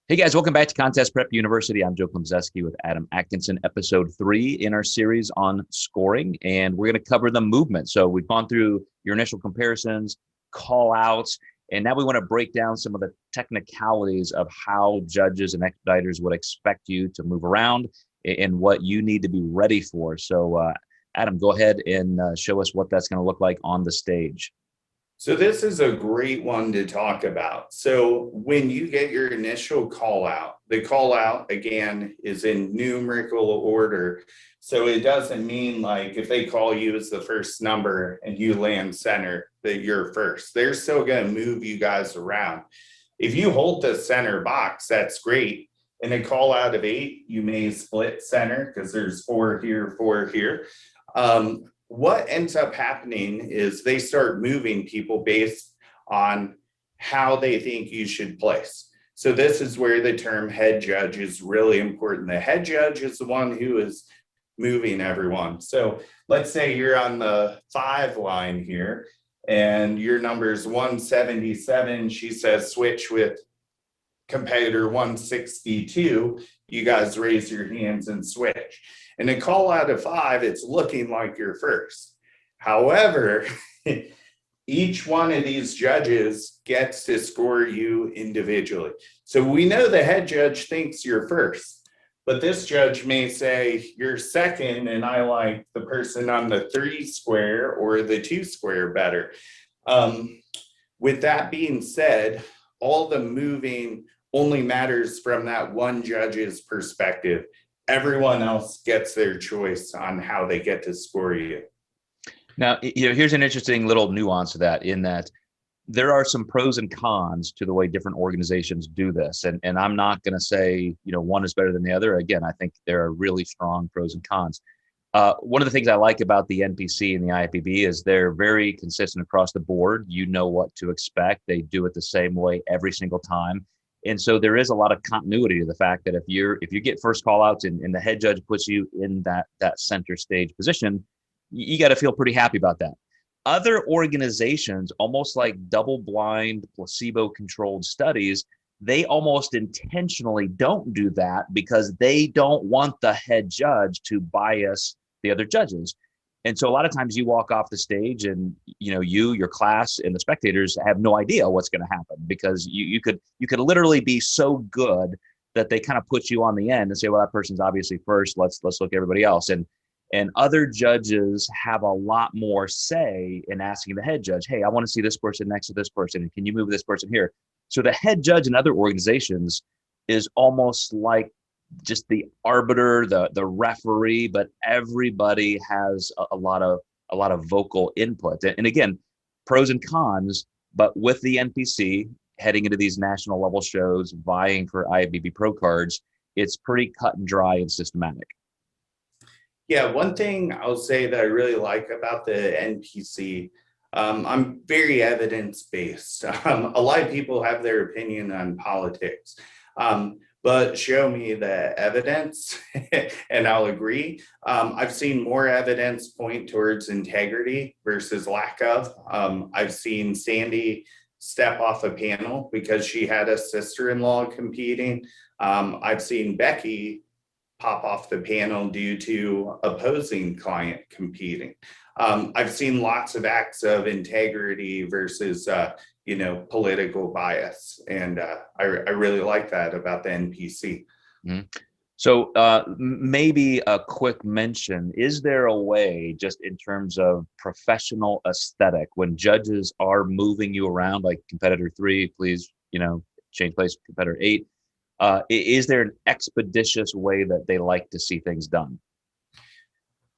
Hey guys, welcome back to Contest Prep University. I'm Joe Klemczewski with Adam Atkinson, episode 3 in our series on scoring, and we're going to cover the movement. So we've gone through your initial comparisons, call outs, and now we want to break down some of the technicalities of how judges and expediters would expect you to move around and what you need to be ready for. So Adam, go ahead and show us what that's going to look like on the stage. So this is a great one to talk about. So when you get your initial call out, the call out again is in numerical order. So it doesn't mean like if they call you as the first number and you land center that you're first. They're still going to move you guys around. If you hold the center box, that's great. In a call out of 8, you may split center because there's 4 here, 4 here. What ends up happening is they start moving people based on how they think you should place. So this is where the term head judge is really important. The head judge is the one who is moving everyone. So let's say you're on the 5 line here and your number is 177. She says switch with competitor 162. You guys raise your hands and switch. And a call out of 5, it's looking like you're first. However, each one of these judges gets to score you individually. So we know the head judge thinks you're first, but this judge may say you're second and I like the person on the 3 square or the 2 square better. With that being said, all the moving only matters from that one judge's perspective. Everyone else gets their choice on how they get to score you. Now, here's an interesting little nuance to that, in that there are some pros and cons to the way different organizations do this. And I'm not going to say, one is better than the other. Again, I think there are really strong pros and cons. One of the things I like about the NPC and the IFBB is they're very consistent across the board. You know what to expect. They do it the same way every single time. And so there is a lot of continuity to the fact that if you get first call outs and the head judge puts you in that center stage position, you got to feel pretty happy about that. Other organizations, almost like double-blind, placebo-controlled studies, they almost intentionally don't do that because they don't want the head judge to bias the other judges. And so a lot of times you walk off the stage and, your class and the spectators have no idea what's going to happen, because you could literally be so good that they kind of put you on the end and say, well, that person's obviously first. Let's look at everybody else. And other judges have a lot more say in asking the head judge, hey, I want to see this person next to this person. And can you move this person here? So the head judge in other organizations is almost like just the arbiter, the referee, but everybody has a lot of vocal input. And again, pros and cons, but with the NPC heading into these national level shows, vying for IFBB pro cards, it's pretty cut and dry and systematic. Yeah, one thing I'll say that I really like about the NPC, I'm very evidence-based. A lot of people have their opinion on politics. But show me the evidence and I'll agree. I've seen more evidence point towards integrity versus lack of. I've seen Sandy step off a panel because she had a sister-in-law competing. I've seen Becky pop off the panel due to opposing client competing. I've seen lots of acts of integrity versus political bias. And I really like that about the NPC. Mm-hmm. So maybe a quick mention, is there a way, just in terms of professional aesthetic, when judges are moving you around, like competitor 3, please, change place, competitor 8, is there an expeditious way that they like to see things done?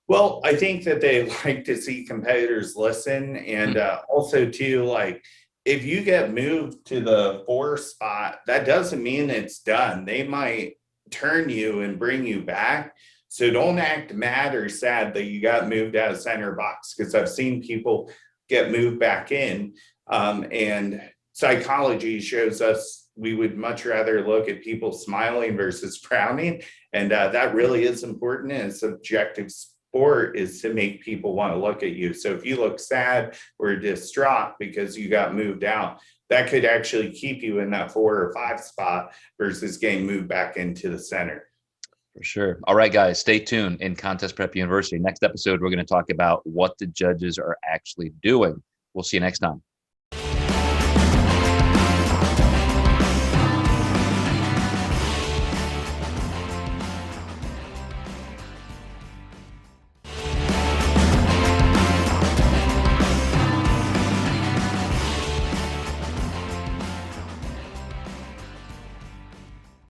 Well, I think that they like to see competitors listen. And also too, like, if you get moved to the 4 spot, that doesn't mean it's done. They might turn you and bring you back. So don't act mad or sad that you got moved out of center box, because I've seen people get moved back in. And psychology shows us we would much rather look at people smiling versus frowning. And that really is important. And it's objective sport is to make people want to look at you. So if you look sad or distraught because you got moved out, that could actually keep you in that 4 or 5 spot versus getting moved back into the center. For sure. All right, guys, stay tuned in Contest Prep University. Next episode, we're going to talk about what the judges are actually doing. We'll see you next time.